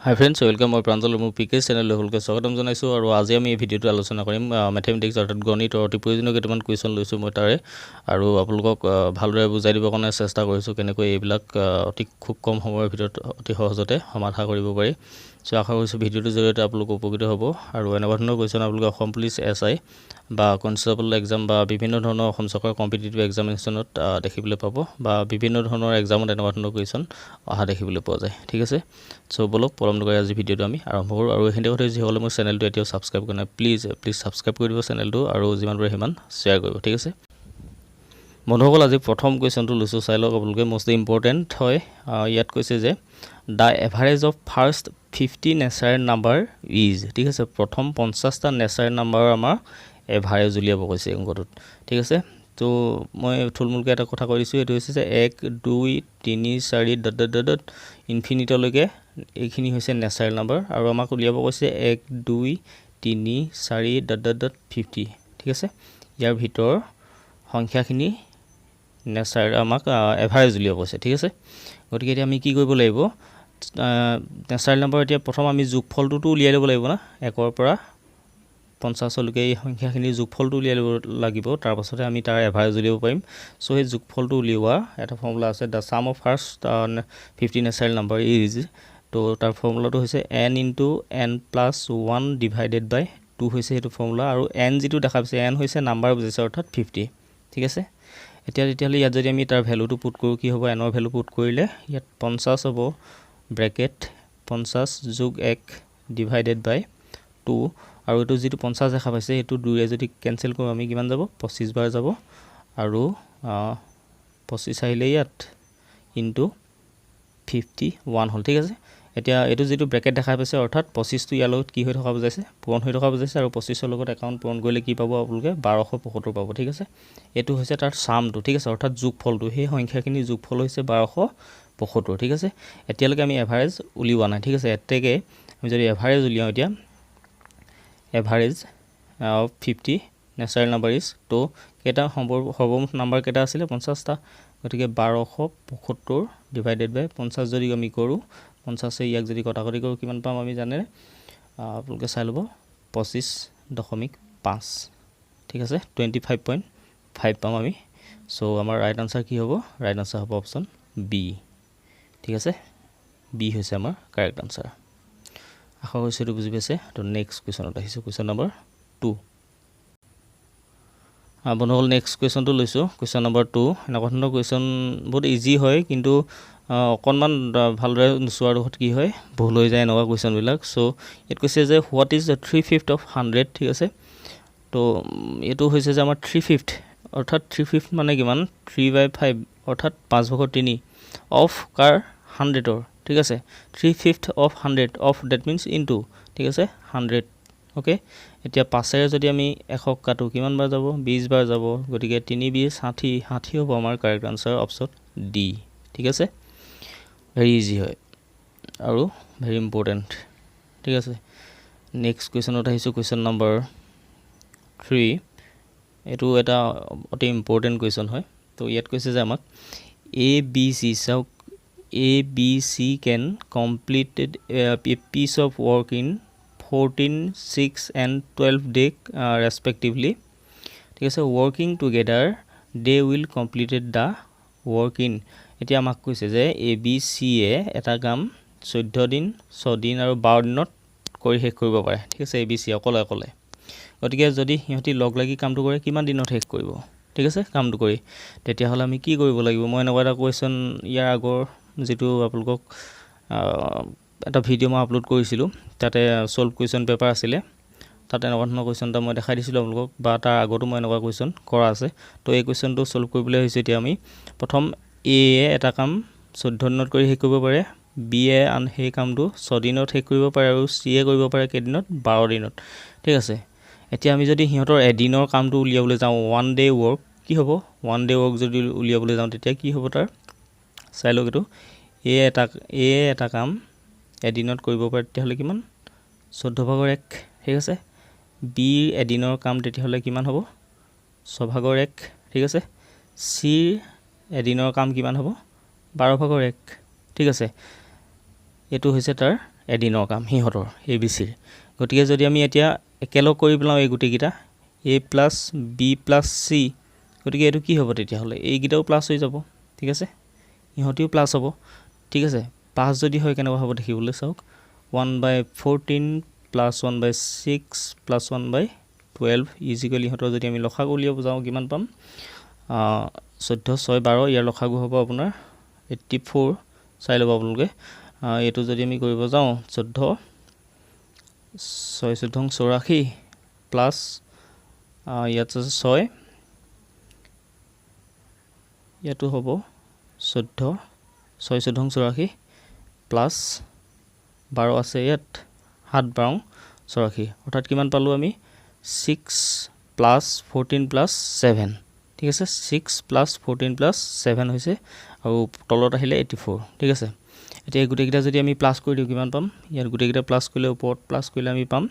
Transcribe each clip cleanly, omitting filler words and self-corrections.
হাই friends, welcome. মই প্ৰাঞ্জল, মোৰ পিকে চেনেললৈ সকলোকে স্বাগতম জনাইছোঁ। আৰু আজি আমি এই ভিডিঅ'টো আলোচনা কৰিম মেথমেটিক্স অৰ্থাৎ গণিতৰ অতি প্ৰয়োজনীয় কেইটামান কুৱেশ্যন লৈছোঁ মই তাৰে, আৰু আপোনালোকক ভালদৰে বুজাই দিবৰ কাৰণে চেষ্টা কৰিছোঁ কেনেকৈ এইবিলাক অতি খুব কম সময়ৰ ভিতৰত অতি সহজতে সমাধা কৰিব পাৰি। চ' আশা কৰিছোঁ ভিডিঅ'টোৰ জৰিয়তে আপোনালোক উপকৃত হ'ব। আৰু এনেকুৱা ধৰণৰ কুৱেশ্যন আপোনালোকে অসম পুলিচ SI বা কনষ্টেবল এক্সাম বা বিভিন্ন ধৰণৰ অসম চৰকাৰৰ কম্পিটিটিভ এক্সামিনেশ্যনত দেখিবলৈ পাব, বা বিভিন্ন ধৰণৰ এক্সামত এনেকুৱা ধৰণৰ কুৱেশ্যন অহা দেখিবলৈ পোৱা যায়। ঠিক আছে, চ' বলক পলম নকৰি আজি ভিডিঅ'টো আমি আৰম্ভ কৰোঁ। আৰু এইখিনি কথা যিসকলে মোৰ চেনেলটো এতিয়াও ছাবস্ক্ৰাইব কৰা নাই, প্লিজ ছাবস্ক্ৰাইব কৰি দিব চেনেলটো, আৰু যিমান পাৰে সিমান শ্বেয়াৰ কৰিব। ঠিক আছে বন্ধুসকল, আজি প্ৰথম কুৱেশ্যনটো লৈছোঁ, চাই লওক আপোনালোকে। মষ্ট ইম্পৰ্টেণ্ট হয়। ইয়াত কৈছে যে the average of first 50 natural number is. ঠিক আছে, প্ৰথম 50টা নেচাৰেল নাম্বাৰৰ আমাৰ এভাৰেজ উলিয়াব কৈছে অংকটোত। ঠিক আছে, তো মই থুলমূলকৈ এটা কথা কৈ দিছোঁ। এইটো হৈছে যে 1, 2, 3, 4 ইনফিনিটলৈকে এইখিনি হৈছে নেচাৰেল নাম্বাৰ, আৰু আমাক উলিয়াব কৈছে 1, 2, 3, 4 50। ঠিক আছে, ইয়াৰ ভিতৰৰ সংখ্যাখিনি নেচাৰেল আমাক এভাৰেজ উলিয়াব কৈছে। ঠিক আছে, গতিকে এতিয়া আমি কি কৰিব লাগিব, নেচাৰেল নাম্বাৰ এতিয়া প্ৰথম আমি যোগফলটোতো উলিয়াই ল'ব লাগিব না, 1ৰ পৰা 50লৈকে এই সংখ্যাখিনিৰ যোগফলটো উলিয়াই ল'ব লাগিব, তাৰপাছতে আমি তাৰ এভাৰেজ উলিয়াব পাৰিম। চ' সেই যোগফলটো উলিওৱা এটা ফৰ্মুলা আছে, the sum of first 50 natural number is. তো তাৰ ফৰ্মুলাটো হৈছে n × n+1 ডিভাইডেড বাই 2 হৈছে সেইটো ফৰ্মুলা, আৰু n যিটো দেখা পাইছে n হৈছে নাম্বাৰ বুজিছে, অৰ্থাৎ 50। ঠিক আছে, তেতিয়াহ'লে ইয়াত যদি আমি তাৰ ভেলুটো পুট কৰোঁ, কি হ'ব, nৰ ভেলু পুট কৰিলে ইয়াত 50 হ'ব, ব্ৰেকেট 50 + 1 ডিভাইডেড বাই 2, আৰু এইটো যিটো 50 দেখা পাইছে সেইটো 2ৰে যদি কেঞ্চেল কৰোঁ আমি কিমান যাব, 25 বাৰ যাব, আৰু 25 আহিলে ইয়াত ইনটু 51 হ'ল। ঠিক আছে, এতিয়া এইটো যিটো ব্ৰেকেট দেখা পাইছে, অৰ্থাৎ 25টো ইয়াৰ লগত কি হৈ থকা বুজাইছে, পূৰণ হৈ থকা বুজাইছে, আৰু 25ৰ লগত একাউণ্ট পূৰণ কৰিলে কি পাব আপোনালোকে, 1275 পাব। ঠিক আছে, এইটো হৈছে তাৰ ছামটো। ঠিক আছে, অৰ্থাৎ যোগফলটো, সেই সংখ্যাখিনিৰ যোগফল হৈছে 1275। ঠিক আছে, এতিয়ালৈকে আমি এভাৰেজ উলিওৱা নাই। ঠিক আছে, এতেকে আমি যদি এভাৰেজ উলিয়াওঁ, এতিয়া average of 50 natural number is, তো কেইটা সৰ্বমুঠ নাম্বাৰ কেইটা আছিলে, 50টা, গতিকে 1275 ডিভাইডেড বাই 50 যদি আমি কৰোঁ, 50 ইয়াক যদি কটাকটি কৰোঁ কিমান পাম আমি জানে, আপোনালোকে চাই ল'ব, 25.5। ঠিক আছে, 25.5 পাম আমি। চ' আমাৰ ৰাইট আনচাৰ কি হ'ব, ৰাইট আনচাৰ হ'ব অপশ্যন বি। ঠিক আছে, বি হৈছে আমাৰ কাৰেক্ট আনচাৰ। আশা কৰিছোঁ এইটো বুজি পাইছে। তো নেক্সট কুৱেশ্যনত আহিছোঁ, কুৱেশ্যন নম্বৰ 2। বন্ধুসকল, নেক্সট কুৱেশ্যনটো লৈছোঁ, কুৱেশ্যন নম্বৰ 2। এনেকুৱা ধৰণৰ কুৱেশ্যন বহুত ইজি হয়, কিন্তু অকণমান ভালদৰে নোচোৱাৰ দুখত কি হয়, ভুল হৈ যায় এনেকুৱা কুৱেশ্যনবিলাক। চ' ইয়াত কৈছে যে হোৱাট ইজ 3/5 অফ 100। ঠিক আছে, তো এইটো হৈছে যে আমাৰ 3/5, অৰ্থাৎ 3/5 মানে কিমান, 3/5 অৰ্থাৎ 5/3 অফ কাৰ 100ৰ। ঠিক আছে, 3/5 of 100 of that means into. ঠিক আছে, 100। অ'কে, এতিয়া 5ৰে যদি আমি 100 কাটোঁ কিমান বাৰ যাব, 20 বাৰ যাব, গতিকে 3 × 20 = 60 হ'ব আমাৰ কাৰেক্ট আনচাৰ অপশ্যন ডি। ঠিক আছে, ভেৰি ইজি হয় আৰু ভেৰি ইম্পৰ্টেণ্ট। ঠিক আছে, নেক্সট কুৱেশ্যনত আহিছোঁ, কুৱেশ্যন নম্বৰ 3। এইটো এটা অতি ইম্পৰ্টেণ্ট কুৱেশ্যন হয়। তো ইয়াত কৈছে যে আমাক ABC, চাওক, ABC can completed a piece of work in 14, 6 and 12 day respectively. ঠিক আছে, working together they will completed the work in. এতিয়া আমাক কৈছে যে ABCয়ে এটা কাম 14 দিন, 6 দিন আৰু 12 দিনত কৰি শেষ কৰিব পাৰে। ঠিক আছে, ABC অকলে অকলে, গতিকে যদি সিহঁতি লগ লাগি কামটো কৰে কিমান দিনত শেষ কৰিব। ঠিক আছে, কামটো কৰি, তেতিয়াহ'লে আমি কি কৰিব লাগিব, মই এনেকুৱা এটা কুৱেশ্যন ইয়াৰ আগৰ যিটো আপোনালোকক এটা ভিডিঅ' মই আপলোড কৰিছিলোঁ, তাতে ছল্ভ কুৱেশ্যন পেপাৰ আছিলে, তাত এনেকুৱা ধৰণৰ কুৱেশ্যন এটা মই দেখাই দিছিলোঁ আপোনালোকক, বা তাৰ আগতো মই এনেকুৱা কুৱেশ্যন কৰা আছে। তো এই কুৱেশ্যনটো ছল্ভ কৰিবলৈ হৈছে এতিয়া আমি প্ৰথম এয়ে এটা কাম 14 দিনত কৰি শেষ কৰিব পাৰে, বিয়ে সেই কামটো 6 দিনত শেষ কৰিব পাৰে, আৰু চিয়ে কৰিব পাৰে কেইদিনত, 12 দিনত। ঠিক আছে, এতিয়া আমি যদি সিহঁতৰ এদিনৰ কামটো উলিয়াবলৈ যাওঁ, 1 ডে ৱৰ্ক, কি হ'ব, 1 ডে ৱৰ্ক যদি উলিয়াবলৈ যাওঁ তেতিয়া কি হ'ব, তাৰ চাই লওক, এইটো এয়ে এটা কাম এদিনত কৰিব পাৰে, তেতিয়াহ'লে কিমান, 14/1। ঠিক আছে, বিৰ এদিনৰ কাম তেতিয়াহ'লে কিমান হ'ব, 6/1। ঠিক আছে, চিৰ এদিনৰ কাম কিমান হ'ব, 12/1। ঠিক আছে, এইটো হৈছে তাৰ এদিনৰ কাম সিহঁতৰ ABCৰ গতিকে যদি আমি এতিয়া একেলগ কৰি পেলাওঁ এই গোটেইকেইটা A plus B plus C গতিকে এইটো কি হ'ব তেতিয়াহ'লে এইকেইটাও প্লাছ হৈ যাব ঠিক আছে ইহঁতিও প্লাছ হ'ব ঠিক আছে 5 যদি হয় কেনেকুৱা হ'ব দেখিবলৈ চাওক 1/14 প্লাছ 1/6 প্লাছ 1/12 ইজিক্যাল ইহঁতৰ যদি আমি লসাগু উলিয়াব যাওঁ কিমান পাম 14 6 12 ইয়াৰ লসাগু হ'ব আপোনাৰ 84 চাই ল'ব আপোনালোকে এইটো যদি আমি কৰিব যাওঁ 14 6 14 84 প্লাছ ইয়াত আছে 6 ইয়াতো হ'ব 14 6 14 84 প্লাছ 12 আছে ইয়াত 7 12 84 অৰ্থাৎ কিমান পালোঁ আমি 6 প্লাছ 14 প্লাছ 7 ঠিক আছে 6 প্লাছ 14 প্লাছ 7 হৈছে আৰু তলত আহিলে 84 ঠিক আছে এতিয়া এই গোটেইকেইটা যদি আমি প্লাছ কৰি দিওঁ কিমান পাম ইয়াত গোটেইকেইটা প্লাছ কৰিলে ওপৰত প্লাছ কৰিলে আমি পাম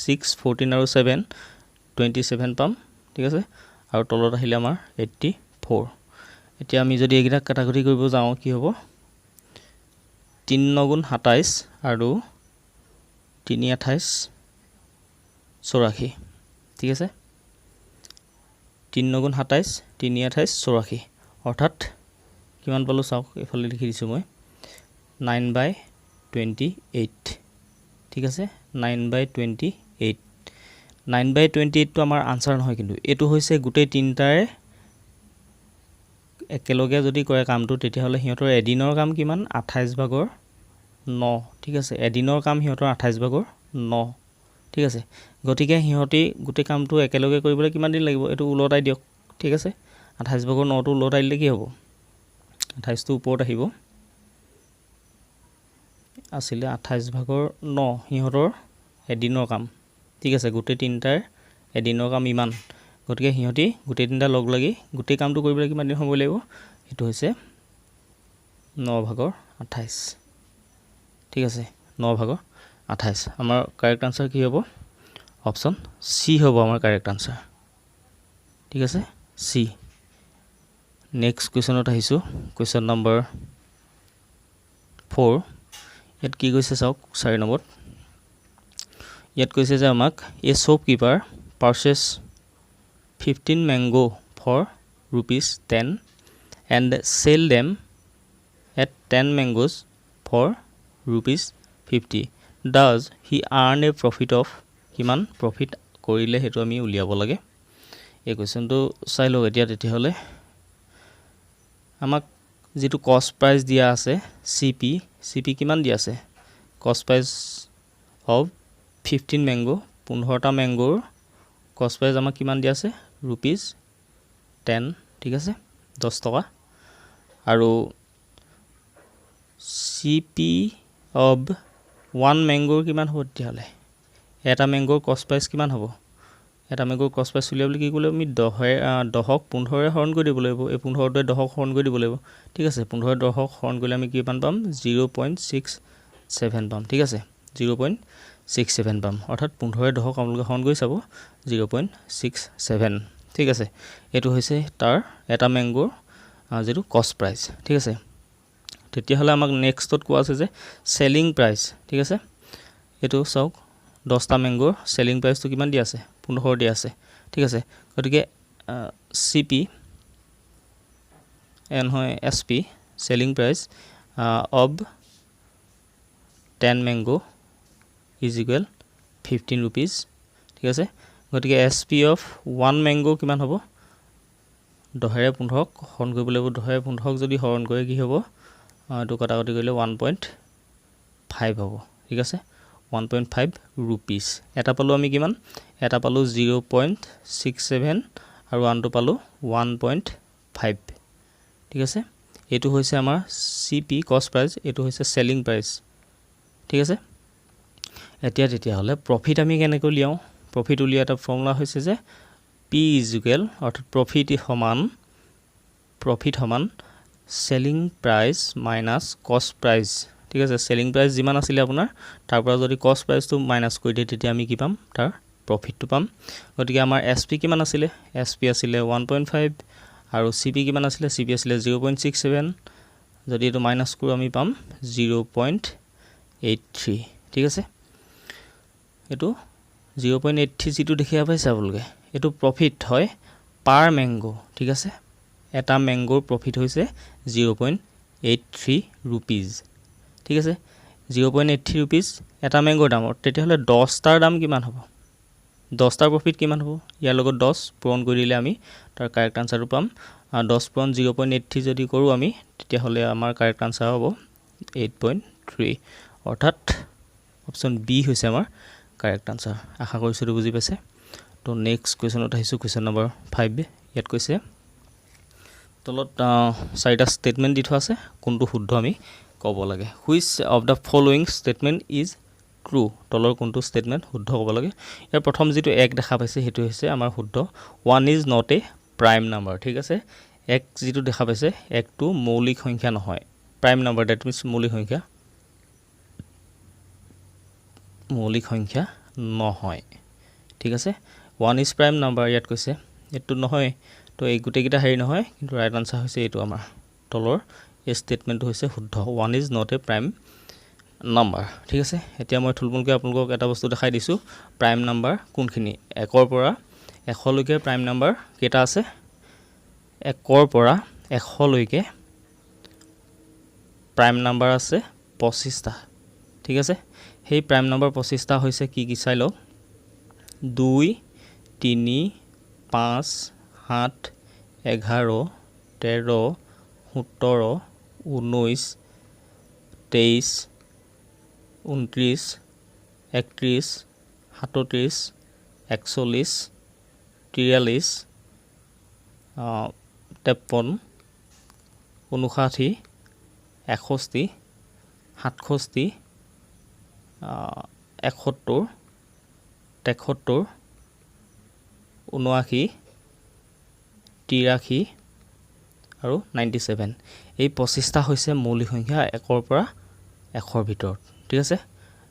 6 14 আৰু 7 27 পাম ঠিক আছে আৰু তলত আহিলে আমাৰ 84 এতিয়া আমি যদি এইকেইটা কাটাকুটি কৰিব যাওঁ কি হ'ব 3 9 গুণ 27 আৰু 3 28 84 ঠিক আছে 3 9 গুণ 27 3 28 84 অৰ্থাৎ কিমান পালোঁ চাওক এইফালে লিখি দিছোঁ মই 9/28 ঠিক আছে 9/28 9/28 টো আমাৰ আনসাৰ নহয় কিন্তু এটো হৈছে গোটেই তিনটাৰে একেলগে যদি কৰে কামটো তেতিয়াহলে হিহঁতৰ এদিনৰ কাম কিমান 28 ভাগৰ 9 ঠিক আছে এদিনৰ কাম হিহঁতৰ 28 ভাগৰ 9 ঠিক আছে গতিকে হিহঁতি গোটেই কামটো একেলগে কৰিবলৈ কিমান দিন লাগিব এটো উলটাই দিয়ক ঠিক আছে 28 ভাগৰ 9 টো উলটাই দিলে কি হ'ব 28 টো ওপৰত আহিব আসলে 28 ভাগৰ 9 হিহঁতৰ এদিনৰ কাম ঠিক আছে গোটেই তিনটাৰ এদিনৰ কাম ইমান গতিকে হিহঁতি গোটেই তিনটা লগ লাগি গোটেই কামটো কৰিবলৈ কিমান দিন হ'ব লাগিব এটো হৈছে 9 ভাগৰ 28 ঠিক আছে 9 ভাগৰ 28 আমাৰ কাৰেক্ট আনসাৰ কি হ'ব অপচন সি হ'ব আমাৰ কাৰেক্ট আনসাৰ ঠিক আছে সি নেক্সট কোৱেশ্চনত আহিছো কোৱেশ্চন নম্বৰ 4 ইয়াত কি কৈছে চাওক 4 নম্বৰত ইয়াত কৈছে যে আমাক এ শপকিপাৰ purchase 15 mango for ₹10 and sell them at 10 mangoes for ₹50 does he earn a profit of কিমান profit কৰিলে হেতু আমি উলিয়াব লাগে এই কোৱেশ্চনটো চাই লওক এতিয়া তেতিয়াহলে আমাক যেটো কষ্ট প্ৰাইস দিয়া আছে সিপি কিমান দিয়া আছে কষ্ট প্ৰাইস অফ 15 mango 15টা ম্যাঙ্গোৰ কষ্ট প্ৰাইস আমাক কিমান দিয়া আছে ₹10 ঠিক আছে 10 টকা আৰু সিপি অফ 1 ম্যাঙ্গোৰ কিমান হ'ব তেতিয়াহলে এটা ম্যাঙ্গোৰ কষ্ট প্ৰাইস কিমান হ'ব এটা ম্যাঙ্গোৰ কষ্ট প্ৰাইস উলিয়াবলৈ কি কৰিলে আমি 10ক 15ৰে হৰণ কৰি দিব লাগিব এই 15টোৱে 10ক হৰণ কৰি দিব লাগিব ঠিক আছে 15ৰে 10ক হৰণ কৰিলে আমি কিমান পাম 0.67 পাম ঠিক আছে 0.67 পাম অৰ্থাৎ 15ৰে 10ক আপোনালোকে হৰণ কৰি চাব 0.67 ঠিক আছে এটো হৈছে তাৰ এটা ম্যাঙ্গোৰ যেটো কষ্ট প্ৰাইস ঠিক আছে তেতিয়া হলে আমাক নেক্সটত কোৱা আছে যে সেলিং প্ৰাইস ঠিক আছে এটো চাওক 10টা ম্যাঙ্গোৰ সেলিং প্ৰাইসটো কিমান দিয়া আছে 15 দিয়া আছে ঠিক আছে গতিকে সিপি এন হয় SP selling price of 10 mango is equal 15 rupees ঠিক আছে গতিকে এসপি অফ 1 mango কিমান হ'ব 10ৰে 15ক হৰণ কৰিব লাগিব 10ৰে 15ক যদি হৰণ কৰে কি হ'ব এটো কাটাকাটি কৰিলে 1.5 হ'ব ঠিক আছে 1.5 rupees এটা পালো আমি কিমান এটা পালো 0.67 আৰু আনটো পালো 1.5 ঠিক আছে এটো হৈছে আমাৰ সিপি কষ্ট প্ৰাইস এটো হৈছে সেলিং প্ৰাইস ঠিক আছে এতিয়া তেতিয়া হলে প্ৰফিট আমি কেনেকৈ লিয়াও প্ৰফিট উলিয়া এটা ফৰ্মুলা হৈছে যে P = অৰ্থাৎ প্ৰফিট সমান সেলিং প্ৰাইস মাইনাস কষ্ট প্ৰাইস ঠিক আছে সেলিং প্ৰাইস যিমান আছিল আপোনাৰ তাৰ পৰা যদি কষ্ট প্ৰাইসটো মাইনাস কৰি দিয়ে তেতিয়া আমি কি পাম তাৰ প্ৰফিটটো পাম গতিকে আমাৰ এসপি কিমান আছিল এসপি আছিল 1.5 আৰু সিপি কিমান আছিল সিপি আছিল 0.67 যদি এটো মাইনাস কৰো আমি পাম 0.67 0.83 ঠিক আছে এটো 0.83 যেটো দেখিয়া পাইছে আপোনালোকে এটো প্ৰফিট হয় পাৰ ম্যাঙ্গো ঠিক আছে এটা ম্যাঙ্গোৰ প্ৰফিট হৈছে 0.83 rupees ঠিক আছে 0.83 rupees এটা ম্যাঙ্গোৰ দাম তেতিয়া হলে 10 টাৰ দাম কিমান হ'ব 10 টাৰ প্ৰফিট কিমান হ'ব ইয়াৰ লগত 10 পূৰণ কৰিলে আমি তাৰ কাৰেক্ট আনসাৰটো পাম 10 পূৰণ 0.83 যদি কৰো আমি তেতিয়া হলে আমাৰ কাৰেক্ট আনসাৰ হ'ব 8.3 অৰ্থাৎ অপচন বি হৈছে আমাৰ কাৰেক্ট আনসাৰ আশা কৰিছো বুজি পাইছে তো নেক্সট কোৱেশ্চনত আহিছো কোৱেশ্চন নম্বৰ 5 ইয়াত কৈছে তলত চাৰিটা স্টেটমেন্ট দি থোৱা আছে কোনটো শুদ্ধ আমি ক'ব লাগে which of the following statement is true তলৰ কোনটো স্টেটমেন্ট শুদ্ধ ক'ব লাগে ইয়াৰ প্ৰথম যেটো এক দেখা পাইছে হেতু হৈছে আমাৰ শুদ্ধ 1 is not a prime number ঠিক আছে এক যেটো দেখা পাইছে একটো মৌলিক সংখ্যা নহয় প্ৰাইম নাম্বাৰ দ্যাট মিন্স মৌলিক সংখ্যা নহয় ঠিক আছে 1 ইজ প্ৰাইম নাম্বাৰ ইয়াত কৈছে এটো নহয় তো এই গুটেকিটা হেৰি নহয় কিন্তু ৰাইট আনসাৰ হৈছে এটো আমাৰ তলৰ এই স্টেটমেন্টটো হৈছে শুদ্ধ 1 is not a prime number ঠিক আছে এতিয়া মই থুলমুলকৈ আপোনালোকক এটা বস্তু দেখাই দিছো প্ৰাইম নাম্বাৰ কোনখিনি 1 ৰ পৰা 100 লৈকে প্ৰাইম নাম্বাৰ কেটা আছে 1 ৰ পৰা 100 লৈকে প্ৰাইম নাম্বাৰ আছে 25 টা ঠিক আছে সেই প্ৰাইম নাম্বাৰ 25 টা হৈছে কি চাই লওক 2 3 5 7 11 13 17 19 23 29 31 37 41 43 53 59 61 67 71 73 79 83 আৰু 97 এই 25 টা হৈছে মৌলিক সংখ্যা 1 ৰ পৰা 100 ৰ ভিতৰত ঠিক আছে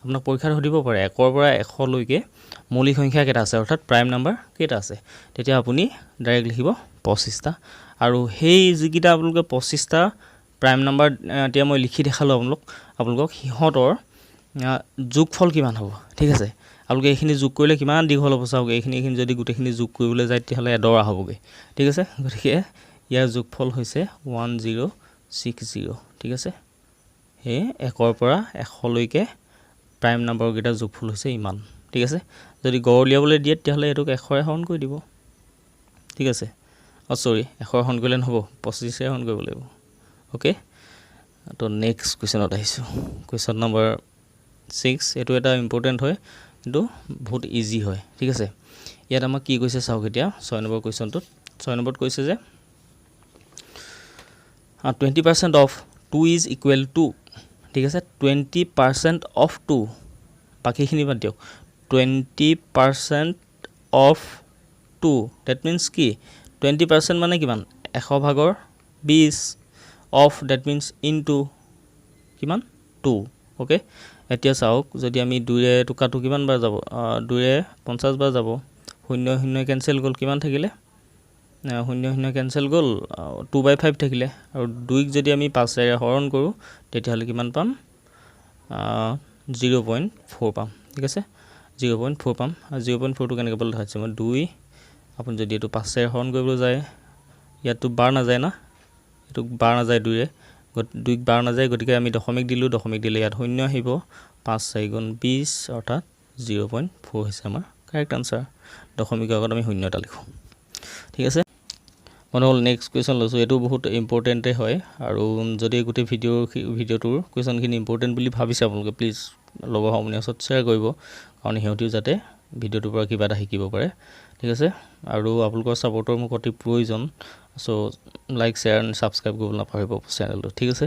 আপোনাক পৰীক্ষাত সুধিব পাৰে 1 ৰ পৰা 100 লৈকে মৌলিক সংখ্যা কেটা আছে অৰ্থাৎ প্ৰাইম নাম্বাৰ কেটা আছে তেতিয়া আপুনি ডাইৰেক্ট লিখিব 25 টা আৰু হেই যিকিটা আপোনালোকে 25 টা প্ৰাইম নাম্বাৰ এতিয়া মই লিখি দেখালো আপোনালোকক হিহতৰ যোগফল কিমান হ'ব ঠিক আছে আপোনালোকে এইখিনি যোগ কৰিলে কিমান দীঘল হ'ব চাওক এইখিনি যদি গুটেখিনি যোগ কৰিবলৈ যায় তেতিয়াহলে এডৰা হ'বগে ঠিক আছে গতিকে ইয়াৰ যোগফল হৈছে 1060 ঠিক আছে হে 1 ৰ পৰা 100 লৈকে প্ৰাইম নাম্বাৰ গিটা যোগফল হৈছে ইমান ঠিক আছে যদি গড় উলিয়াবলৈ দিয়ে তেতিয়াহলে এটোক 100 এ হৰণ কৰি দিব ঠিক আছে সৰি 100 হৰণ কৰিলে নহব 25 এ হৰণ কৰিব লাগিব ওকে তো নেক্সট কোৱেশ্চনত আহিছো কোৱেশ্চন নম্বৰ 6 এটো এটা ইম্পৰ্টেন্ট হয় কিন্তু বহুত ইজি হয় ঠিক আছে ইয়াত আমাক কি কৈছে চাওক এতিয়া 6 নম্বৰ কোৱেশ্চনটোত 6 নম্বৰত কৈছে যে 20% of 2 is equal to ঠিক আছে 20% of 2 বাকিখিনি বাদ দিয়ক 20% of 2 that means কি 20% মানে কিমান 100 ভাগৰ 20 of that means into কিমান 2 ওকে এতিয়া চাওক যদি আমি 2 এ টুকাটো কিমান বাৰ যাব 2 এ 50 বাৰ যাব 0 0 ক্যান্সেল গল কিমান থাকিলে 0 0 ক্যান্সেল গল 2/5 থাকিলে আৰু 2 ক যদি আমি 5 এৰে হৰণ কৰো তেতিয়া হলে কিমান পাম 0.4 পাম ঠিক আছে 0.4 পাম আৰু 0.4 টো কেনেকৈ বল দেখাইছে মই 2 আপুনি যদি এটো 5 এৰে হৰণ কৰিবলৈ যায় ইয়াতো বাৰ না যায় না এটো বাৰ না যায় 2 এ 2 ক বাৰ না যায় গতিকে আমি দশমিক দিলো দশমিক দিলে ইয়াত 0 আহিব 5 4 গুণ 20 অৰ্থাৎ 0.4 হৈছে আমাৰ কাৰেক্ট আনসাৰ দশমিকৰ আগত আমি 0 টা লিখো ঠিক আছে মনল নেক্সট কোৱেশ্চন লৈছো এটো বহুত ইম্পৰ্টেন্ট হয় আৰু যদি গুটি ভিডিওটোৰ কোৱেশ্চনখিনি ইম্পৰ্টেন্ট বুলি ভাবিছে আপোনালোকে প্লিজ লগৰ সমনীয়াছত শেয়াৰ কৰিব কাৰণ হেউটিও যাতে ভিডিওটোৰ পৰা কিবা এটা শিকিব পাৰে ঠিক আছে আৰু আপোনালোকৰ সাপোৰ্টৰ মোক অতি প্ৰয়োজন so like share and subscribe কৰিবলৈ নাপাহৰিব চেনেলটো ঠিক আছে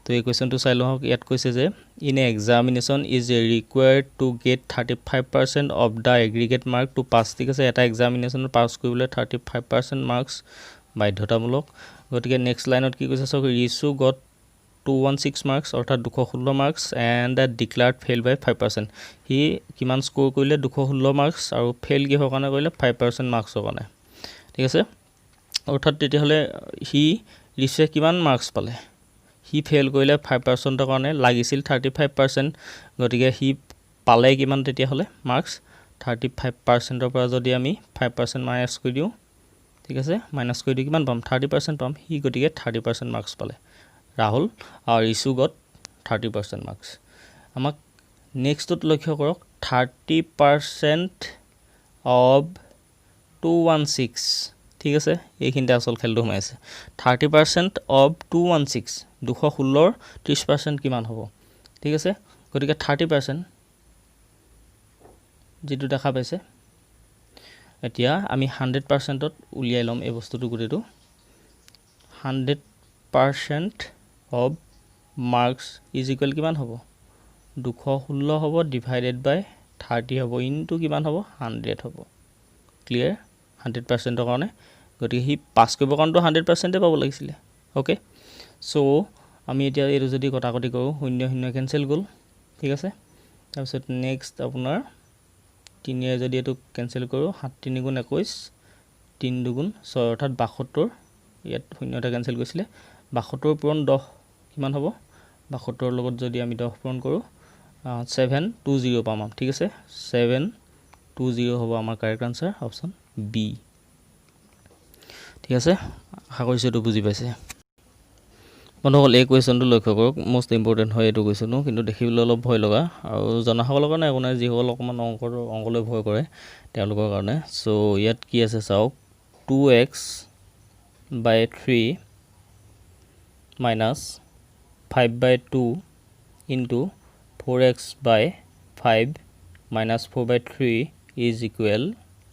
তো এই কোৱেশ্চনটো চাই লওক ইয়াত কৈছে যে in examination is required to get 35% of the aggregate mark to pass ঠিক আছে এটা এক্সামিনেশনত পাস কৰিবলৈ 35% মাৰ্কস বাধ্যতামূলক গতিকে নেক্সট লাইনত কি কৈছে সক ৰিসু গট 216 মাৰ্কস অৰ্থাৎ 216 মাৰ্কস এন্ড ডিক্লেয়াৰ্ড ফেইল বাই 5% হি কিমান স্কোৰ কৰিলে 216 মাৰ্কস আৰু ফেইল কি হকানে কৰিলে 5% মাৰ্কস হকানে ঠিক আছে অৰ্থাৎ তেতিয়া হলে হি ৰিসে কিমান মাৰ্কস পালে হি ফেইল কৰিলে 5%ৰ কাৰণে লাগিছিল 35%, গতিকে হি পালে কিমান তেতিয়াহ'লে মাৰ্কছ 35%ৰ পৰা যদি আমি 5% মাইনাছ কৰি দিওঁ, ঠিক আছে, মাইনাছ কৰি দিওঁ কিমান পাম 30% পাম। হি গতিকে 30% মাৰ্কছ পালে ৰাহুল, আৰু ৰিচু গট 30% মাৰ্কছ। আমাক নেক্সটত লক্ষ্য কৰক 30% অফ 216, ঠিক আছে, এইখিনিতে আচল খেলটো সোমাই আছে। 30% অফ 216, 216ৰ 30% কিমান হ'ব, ঠিক আছে, গতিকে 30% যিটো দেখা পাইছে, এতিয়া আমি 100%ত উলিয়াই ল'ম এই বস্তুটো গোটেইটো। 100% অফ মাৰ্কছ ইজ ইকুৱেল কিমান হ'ব 216 হ'ব, ডিভাইডেড বাই 30 হ'ব, ইনটু কিমান হ'ব 100 হ'ব। ক্লিয়াৰ 100%ৰ কাৰণে, গতিকে সি পাছ কৰিবৰ কাৰণেতো 100%ই পাব লাগিছিলে। অ'কে, চ' আমি এতিয়া এইটো যদি কটাকটি কৰোঁ 0 0 কেঞ্চেল গ'ল, ঠিক আছে। তাৰপিছত নেক্সট আপোনাৰ 3ৰে যদি এইটো কেঞ্চেল কৰোঁ 7 3 গুণ 21, 3 2 গুণ 6, অৰ্থাৎ 72, ইয়াত 0 এটা কেঞ্চেল গৈছিলে। 72 পূৰণ 10 কিমান হ'ব, 72ৰ লগত যদি আমি 10 পূৰণ কৰোঁ 720 পাম, ঠিক আছে, 720 হ'ব আমাৰ কাৰেক্ট আনচাৰ, অপশ্যন বি, ঠিক আছে। আশা কৰিছোঁ এইটো বুজি পাইছে বন্ধুসকল। এই কুৱেশ্যনটো লক্ষ্য কৰক, মষ্ট ইম্পৰ্টেণ্ট হয় এইটো কুৱেশ্যনো, কিন্তু দেখিবলৈ অলপ ভয় লগা, আৰু জনাসকলৰ কাৰণে একো নাই, যিসকল অকণমান অংকলৈ ভয় কৰে তেওঁলোকৰ কাৰণে। চ' ইয়াত কি আছে চাওক, 2x by 3 minus 5/2 into 4x by 5 minus 4/3 is equal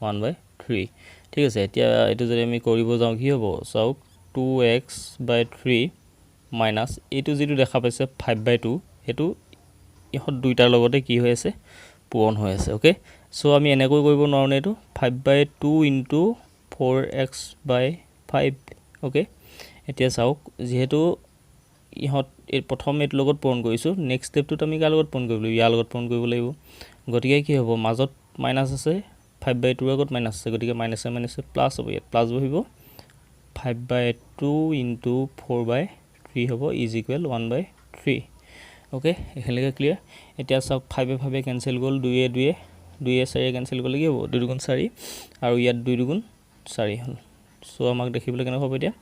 1/3, ঠিক আছে। এতিয়া এইটো যদি আমি কৰিব যাওঁ কি হ'ব চাওক, 2x বাই 3 মাইনাছ এইটো যিটো দেখা পাইছে 5/2, সেইটো ইহঁত দুইটাৰ লগতে কি হৈ আছে পূৰণ হৈ আছে। অ'কে, চ' আমি এনেকৈ কৰিব নোৱাৰোঁ নে, এইটো 5/2 ইনটু 4x বাই 5, অ'কে। এতিয়া চাওক, যিহেতু ইহঁত এই প্ৰথম এইটোৰ লগত পূৰণ কৰিছোঁ, নেক্সট ষ্টেপটোত আমি কাৰ লগত পূৰণ কৰিব লাগিব, ইয়াৰ লগত পূৰণ কৰিব লাগিব। গতিকে কি হ'ব, মাজত মাইনাছ আছে, 5/2ৰ আগত মাইনাছ আছে, গতিকে মাইনাছে মাইনাছে প্লাছ হ'ব, ইয়াত প্লাছ বহিব, 5/2 ইনটু 4/3 হ'ব ইজ ইকুৱেল 1/3। অ'কে, এইখিনিলৈকে ক্লিয়াৰ। এতিয়া চাওক 5 5 কেঞ্চেল গ'ল, 2 2 4 কেঞ্চেল গ'লে কি হ'ব 2 2 গুণ 4, আৰু ইয়াত 2 2 গুণ 4 হ'ল। চ' আমাক দেখিবলৈ কেনেকুৱা হ'ব এতিয়া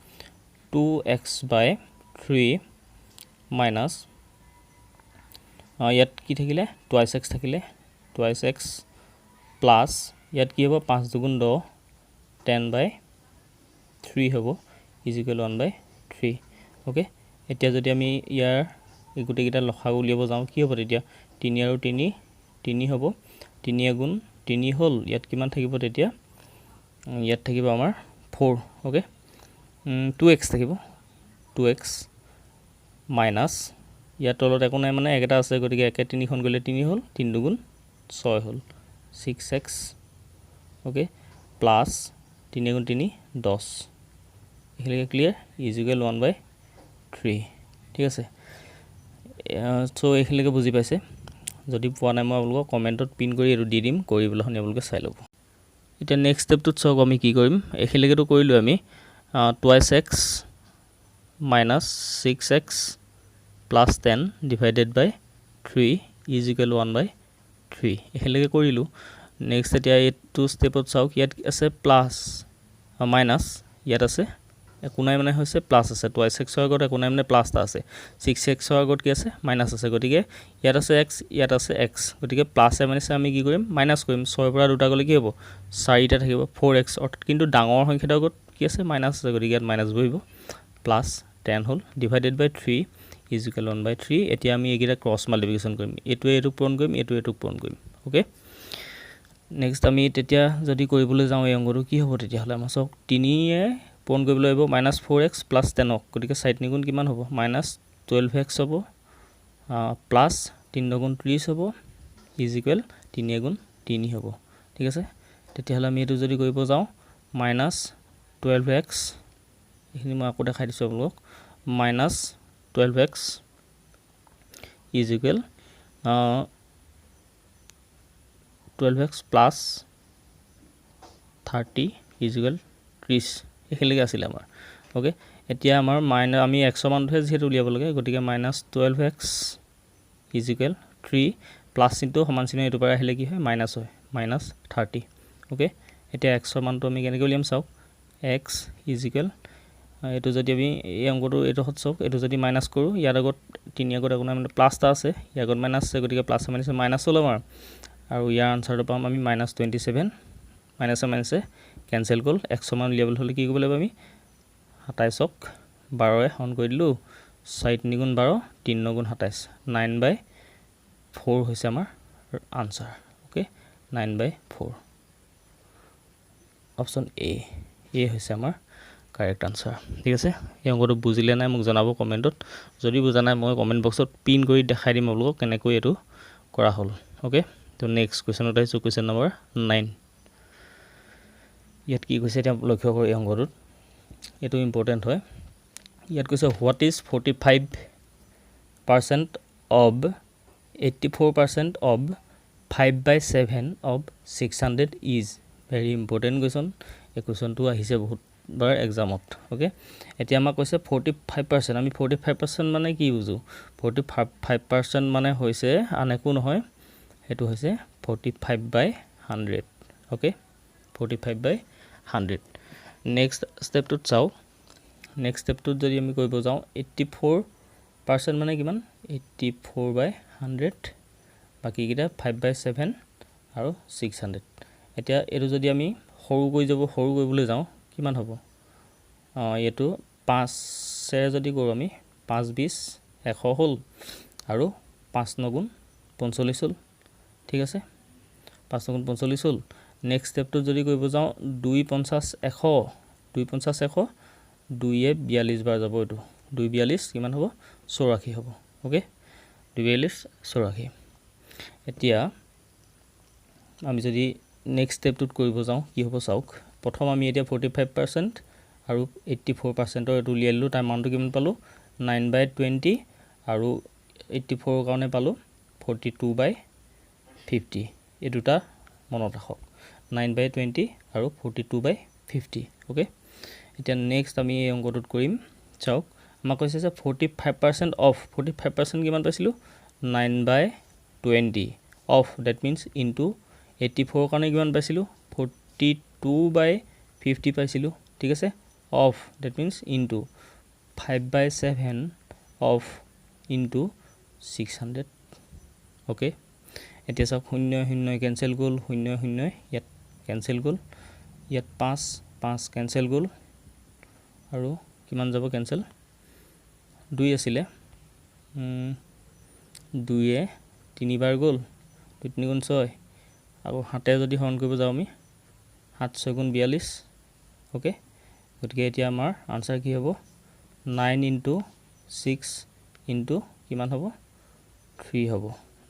2x বাই 3 মাইনাছ, ইয়াত কি থাকিলে টুৱাইছ এক্স থাকিলে, টুৱাইছ এক্স প্লাছ ইয়াত কি হ'ব 5 2 গুণ 10, 10/3 হ'ব ইজ ইকুৱেল 1/3। অ'কে, এতিয়া যদি আমি ইয়াৰ এই গোটেইকেইটা লসাগু উলিয়াব যাওঁ কি হ'ব তেতিয়া 3 আৰু 3 3 হ'ব, 3 গুণ 3 হ'ল, ইয়াত কিমান থাকিব তেতিয়া, ইয়াত থাকিব আমাৰ 4, অ'কে, 2x থাকিব, 2x মাইনাছ ইয়াত তলত একো নাই মানে একেটা আছে, গতিকে 1 3খন গ'লে 3 হ'ল, 3 2 গুণ 6 হ'ল, 6x, অ'কে, প্লাছ 3 গুণ 3 10, এইখিনিকে ক্লিয়াৰ ইজ ইকুৱেল 1/3, ঠিক আছে। চ' এইখিনিলৈকে বুজি পাইছে, যদি পোৱা নাই মই আপোনালোকক কমেণ্টত পিন কৰি এইটো দি দিম, কৰি পেলাই আপোনালোকে চাই ল'ব। এতিয়া নেক্সট ষ্টেপটোত চাওক আমি কি কৰিম, এইখিনিলৈকেতো কৰিলোঁ আমি, twice x minus 6x plus 10 divided by 3 is equal 1/3, এইখিনিলৈকে কৰিলোঁ। নেক্সট এতিয়া এইটো ষ্টেপত চাওক, ইয়াত আছে প্লাছ মাইনাছ, ইয়াত আছে একো নাই মানে হৈছে প্লাছ আছে, টুৱাইছ এক্সৰ আগত একো নাই মানে প্লাছ এটা আছে, 6xৰ আগত কি আছে মাইনাছ আছে, গতিকে ইয়াত আছে এক্স, ইয়াত আছে এক্স, গতিকে প্লাছে মাইনাছে আমি কি কৰিম মাইনাছ কৰিম, 6ৰ পৰা 2টা গ'লে কি হ'ব 4টা থাকিব, 4x, অৰ্থাৎ কিন্তু ডাঙৰ সংখ্যাটোৰ আগত কি আছে মাইনাছ আছে, গতিকে ইয়াত মাইনাছ বহিব, প্লাছ 10 হ'ল ডিভাইডেড বাই 3 ইজ ইকুৱেল 1/3। এতিয়া আমি এইকেইটা ক্ৰছ মাল্টিপ্লিকেশ্যন কৰিম, এইটোৱে এইটোক পূৰণ কৰিম, এইটোৱে এইটোক পূৰণ কৰিম। অ'কে, নেক্সট আমি তেতিয়া যদি কৰিবলৈ যাওঁ এই অংকটো কি হ'ব তেতিয়াহ'লে আমাৰ চাওক, 3য়ে পূৰণ কৰিবলৈ আহিব -4x প্লাছ 10ক, গতিকে 4 3 গুণ কিমান হ'ব -12x হ'ব, প্লাছ 3 2 গুণ 30 হ'ব ইজ ইকুৱেল 3 গুণ 3 হ'ব, ঠিক আছে। তেতিয়াহ'লে আমি এইটো যদি কৰিব যাওঁ -12x, এইখিনি মই আকৌ দেখাই দিছোঁ আপোনালোকক, -12x is equal 12x plus 30 is equal 30, এইখিনিলৈকে আছিলে আমাৰ। অ'কে, এতিয়া আমাৰ আমি x মানটোহে যেহেতু উলিয়াব লাগে গতিকে -12x ইকুৱেল 3 প্লাছ চিনটো সমান চিন এইটো পৰা আহিলে কি হয় মাইনাছ হয় -30 ওকে এতিয়া x মানটো আমি কেনেকৈ উলিয়াম চাওক x ইকুৱেল এইটো যদি আমি এই অংকটো এইটো চাওক এইটো যদি মাইনাছ কৰোঁ ইয়াৰ আগত 3 আগত একো নাই মানে প্লাছ এটা আছে ইয়াৰ আগত মাইনাছ আছে গতিকে প্লাছ মাইনাছ ল'ম আৰু ইয়াৰ আনচাৰটো পাম আমি -27 মাইনাছে কেনচেল গ'ল x মান উলিয়াবলৈ হ'লে কি কৰিব লাগিব আমি 27ক 12 হৰণ কৰি দিলোঁ 4 3 গুণ 12 3 9 গুণ 27 9/4 হৈছে আমাৰ আনচাৰ ওকে 9/4 অপশ্যন এ হৈছে আমাৰ কাৰেক্ট আনচাৰ ঠিক আছে এই অংকটো বুজিলে নাই মোক জনাব কমেণ্টত যদি বুজা নাই মই কমেণ্ট বক্সত পিন কৰি দেখাই দিম আপোনালোকক কেনেকৈ এইটো কৰা হ'ল ওকে তো নেক্সট কুৱেশ্যনত আহিছোঁ কুৱেশ্যন নম্বৰ 9 ইয়াত কি কৈছে এতিয়া লক্ষ্য কৰি এই অংকটোত এইটো ইম্পৰ্টেণ্ট হয় ইয়াত কৈছে what is 45% of 84% of 5/7 of 600 is very important question এই কুৱেশ্যনটো আহিছে বহুতবাৰ এক্সামত ওকে এতিয়া আমাক কৈছে 45% আমি 45% মানে কি বুজোঁ 45% মানে হৈছে আন একো নহয় সেইটো হৈছে 45/100 ওকে 45/100 নেক্সট ষ্টেপটোত চাওঁ নেক্সট ষ্টেপটোত যদি আমি কৰিব যাওঁ 84% মানে কিমান 84/100 বাকীকেইটা 5/7 আৰু 600 এতিয়া এইটো যদি আমি সৰু কৰিবলৈ যাওঁ কিমান হ'ব এইটো 5 যদি কৰোঁ আমি 5 20 100 হ'ল আৰু 5 9 গুণ 45 হ'ল ঠিক আছে 5 9 গুণ 45 হ'ল নেক্সট ষ্টেপটোত যদি কৰিব যাওঁ 2 50 100 2 50 100 2 42 বাৰ যাব এইটো 2 42 কিমান হ'ব 84 হ'ব ওকে 2 42 84 এতিয়া আমি যদি নেক্সট ষ্টেপটোত কৰিব যাওঁ কি হ'ব চাওক প্ৰথম আমি এতিয়া 45% আৰু 84%ৰ এইটো উলিয়াই দিলোঁ তাৰ মানটো কিমান পালোঁ 9/20 আৰু 84ৰ কাৰণে পালোঁ 42/50 এই দুটা মনত ৰাখক 9/20 আৰু 42/50 ওকে এতিয়া নেক্সট আমি এই অংকটোত কৰিম চাওক আমাক কৈছে যে 45% অফ 45% কিমান পাইছিলোঁ 9/20 অফ ডেট মিনছ ইনটু 84ৰ কাৰণে কিমান পাইছিলোঁ 42/50 পাইছিলোঁ ঠিক আছে of that means into 5/7 of into 600 okay এতিয়া চাওক 0 0 কেনচেল গ'ল 0 0 ইয়াত কেনচেল গ'ল ইয়াত 5 5 কেনচেল গ'ল আৰু কিমান যাব কেনচেল 2 আছিলে 2 3 বাৰ গ'ল 2 3 গুণ 6 আকৌ 7 যদি হৰণ কৰিব যাওঁ আমি 7 6 গুণ 42 ওকে গতিকে এতিয়া আমাৰ আনচাৰ কি হ'ব 9 × 6 ইনটু কিমান হ'ব 3 হ'ব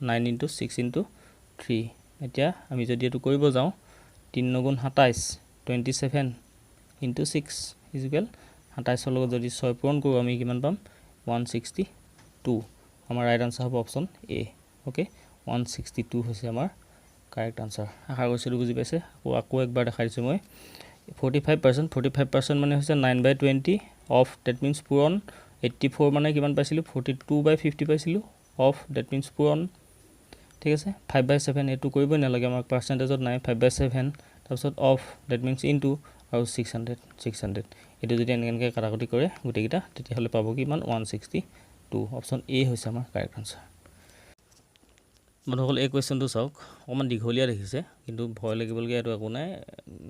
9 × 6 × 3 এতিয়া আমি যদি এইটো কৰিব যাওঁ 3 9 গুণ 27 27 × 6 ইকুৱেল 27ৰ লগত যদি 6 পূৰণ কৰোঁ আমি কিমান পাম 162 আমাৰ ৰাইট আনচাৰ হ'ব অপশ্যন এ ওকে 162 হৈছে আমাৰ কাৰেক্ট আনচাৰ আশা কৰিছিলোঁ বুজি পাইছে আকৌ একবাৰ দেখাই দিছোঁ মই 45% মানে হৈছে 9/20 অফ ডেট মিনছ পূৰণ 84 মানে কিমান পাইছিলোঁ 42/50 পাইছিলোঁ অফ ডেট মিনছ পূৰণ ঠিক আছে 5/7 এইটো কৰিবই নালাগে আমাক পাৰ্চেণ্টেজত নাই 5/7 তাৰপিছত অফ ডেট মিনছ ইনটু আৰু 600 এইটো যদি এনেকৈ কাটাকুটি কৰে গোটেইকেইটা তেতিয়াহ'লে পাব কিমান 162 অপশ্যন এ হৈছে আমাৰ কাৰেক্ট আনচাৰ বন্ধুসকল এই কুৱেশ্যনটো চাওক অকণমান দীঘলীয়া দেখিছে কিন্তু ভয় লাগিবলগীয়া এইটো একো নাই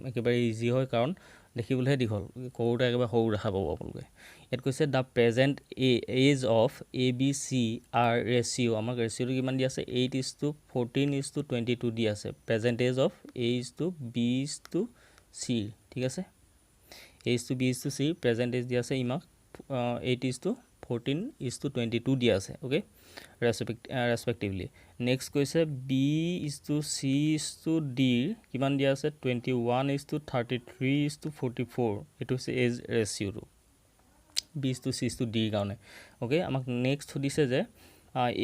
একেবাৰে ইজি হয় কাৰণ দেখিবলৈহে দীঘল কৰোঁতে একেবাৰে সৰু দেখা পাব আপোনালোকে ইয়াত কৈছে the present age of ABC আৰ ৰেচিঅ' আমাক ৰেচিঅ'টো কিমান দি আছে 8:14:22 দি আছে প্ৰেজেণ্ট এজ অফ A:B:C ঠিক আছে A:B:C প্ৰেজেণ্ট এজ দি আছে ইমাক 8:14:22 দিয়া আছে অ'কে ৰেচপেক্টিভলি নেক্সট কৈছে B:C:D কিমান দিয়া আছে 21:33:44 এইটো হৈছে এজ ৰেচিঅ'টো B:C:D কাৰণে অ'কে আমাক নেক্সট সুধিছে যে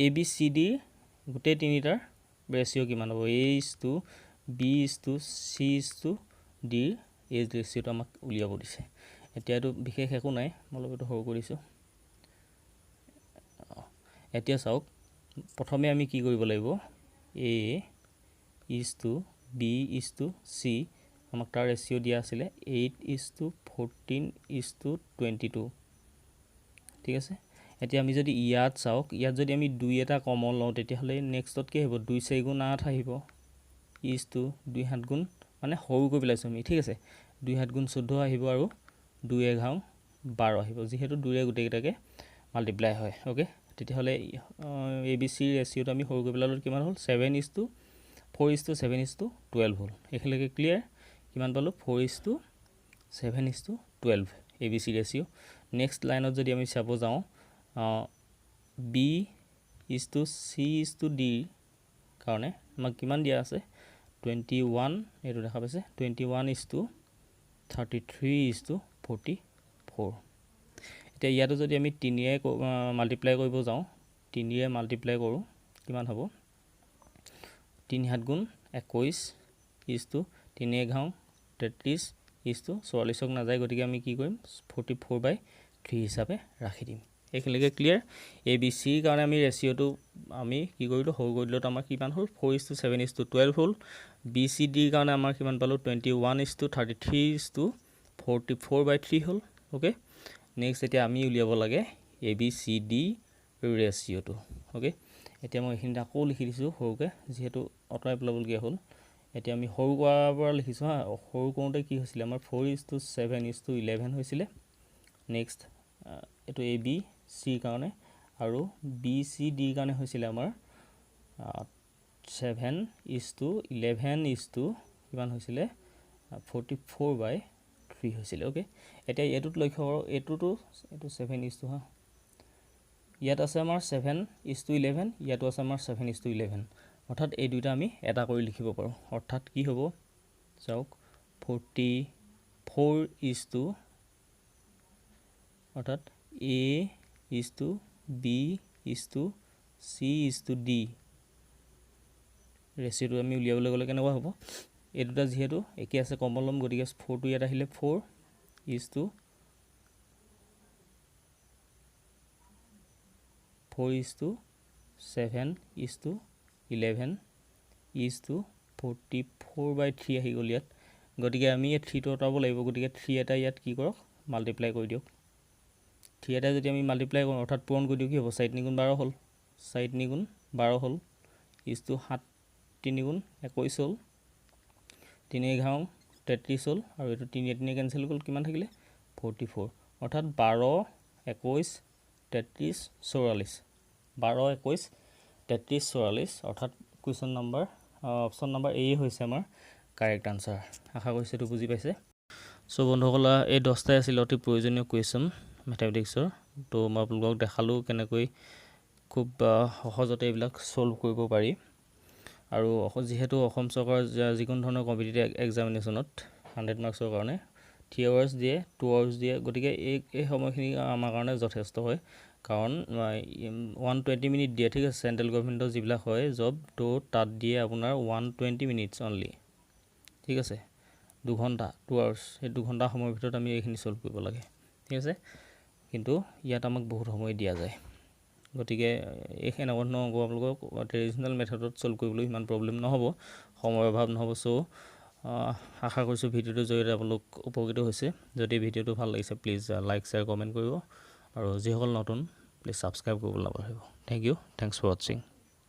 ABCD গোটেই তিনিটাৰ ৰেচিঅ' কিমান হ'ব A:B:C:D এজ ৰেচিঅ'টো আমাক উলিয়াব দিছে এতিয়া এইটো বিশেষ একো নাই মই অলপ এইটো সৰু কৰিছোঁ এতিয়া চাওক প্ৰথমে আমি কি কৰিব লাগিব a is to b is to c আমাক তাৰ ৰেচিও দিয়া আছিলে 8:14:22 ঠিক আছে এতিয়া আমি যদি ইয়াত চাওক ইয়াত যদি আমি 2 এটা কমন লওঁ তেতিয়াহলে নেক্সটত কি হ'ব 2 4 গুণ 8 আহিব is to 2 7 গুণ মানে সৰু কৰি পেলাইছো আমি ঠিক আছে 2 7 গুণ 14 আহিব আৰু 2 11 12 আহিব যেহেতু 2 ৰে গুটেকেটাকে মাল্টিপ্লাই হয় ওকে তেতিয়াহলে abc ৰেচিওটো আমি সৰু কৰি পেলালো কিমান হ'ল 7:4:7:12 হ'ল এখলৈকে ক্লিয়াৰ কিমান পালো 4:7:12 abc ৰেচিও নেক্সট লাইনত যদি আমি চাব যাও b is to c is to d কাৰণে আমাক কিমান দিয়া আছে 21 এটো দেখা পাইছে 21:33:44 এতিয়া ইয়াতো যদি আমি 3 ৰে মাল্টিপ্লাই কৰিব যাও 3 ৰে মাল্টিপ্লাই কৰো কিমান হ'ব 3 7 গুণ 21 3 11 33 44 ক না যায় গতিকে আমি কি কৰিম 44/3 হিচাপে ৰাখি দিম এখলৈকে ক্লিয়াৰ abc কাৰণে আমি ৰেচিওটো আমি কি কৰিলো সৰু কৰিলো আমাৰ কিমান হ'ল 4:7:12 হ'ল bcd কাৰণে আমাৰ কিমান পালো 21:33:44/3 হ'ল ওকে নেক্সট এতিয়া আমি উলিয়াব লাগে abcd ৰেচিওটো ওকে এতিয়া মই এখিনিটা আকৌ লিখি দিছো সৰুকে যেহেতু অটৰাই পেলাবলগীয়া হ'ল এতিয়া আমি সৰু কৰাৰ পৰা লিখিছো হা সৰু কৰোতে কি হৈছিল আমাৰ 4:7:11 হৈছিল নেক্সট এটো ab c কাৰণে আৰু bcd কাৰণে হৈছিল আমাৰ 7:11 কিমান হৈছিল 44/3 হৈছিল ওকে এতিয়া এটোত লক্ষ্য কৰক এটো 7 হা ইয়াত আছে আমাৰ 7:11 ইয়াতো আছে আমাৰ 7:11 অৰ্থাৎ এই দুইটা আমি এটা কৰি লিখিব পাৰো অৰ্থাৎ কি হ'ব চাওক 44 অৰ্থাৎ a b c d ৰেচিওটো আমি উলিয়াবলৈ গলে কেনেকুৱা হ'ব এই দুটা যেহেতু একে আছে কমন লম গতিকে 4 টো ইয়াত আহিলে 4:7:11 44/3 আহি গল ইয়াত গতিকে আমি এই 3 টো আঁতৰাব লাগিব গতিকে 3 এটা ইয়াত কি কৰক মাল্টিপ্লাই কৰি দিয়ক 3 এটা যদি আমি মাল্টিপ্লাই কৰো অৰ্থাৎ পূৰণ কৰি দিও কি হ'ব 4 × 12 হ'ল 4 × 12 হ'ল 7 3 × 21 হ'ল 3 11 33 হ'ল আৰু এটো 3 3 কেনসেল হ'ল কিমান থাকিলে 44 অৰ্থাৎ 12 21 33 44 12 21 33 44 অৰ্থাৎ কোৱেশ্চন নম্বৰ অপচন নম্বৰ এ হৈছে আমাৰ কাৰেক্ট আনসাৰ আশা কৰিছো এটো বুজি পাইছে সো বন্ধুসকল এই 10টাই আছিল অতি প্ৰয়োজনীয় কোৱেশ্চন ম্যাথমেটিক্সৰ তো মই আপোনালোকক দেখালো কেনেকৈ খুব সহজতে এইবিলাক সলভ কৰিব পাৰি আৰু যেহেতু অসম চৰকাৰ যিকোনো ধৰণৰ কম্পিটিটিভ এক্সামিনেশনত 100 মাৰ্কছৰ কাৰণে 3 আৱাৰ্স দিয়ে 2 আৱাৰ্স দিয়ে গতিকে এই সময়খিনি আমাৰ কাৰণে যথেষ্ট হয় কাৰণ 120 মিনিট দিয়ে ঠিক আছে সেন্ট্ৰেল গভৰ্ণমেন্টৰ যিবিলাক হয় জব তো তাত দিয়ে আপোনাৰ 120 মিনিটস অনলি ঠিক আছে 2 ঘণ্টা 2 আৱাৰ্স এই 2 ঘণ্টা সময়ৰ ভিতৰত আমি এইখিনি সলভ কৰিব লাগে ঠিক আছে কিন্তু ইয়াত আমাক বহুত সময় দিয়া যায় গতিকে এই এনেকুৱা অংক আপোনালোকক ট্ৰেডিশনাল মেথডত সলভ কৰিবলৈ ইমান প্ৰবলেম নহব সময়ৰ অভাৱ নহব সো আশা কৰিছো ভিডিওটো জৰিয়তে আপোনালোক উপকৃত হৈছে যদি ভিডিওটো ভাল লাগিছে প্লিজ লাইক শেয়াৰ কমেন্ট কৰিব আৰু যিসকল নতুন প্লিজ সাবস্ক্ৰাইব কৰিবলৈ নাপাহৰিব thank you thanks for watching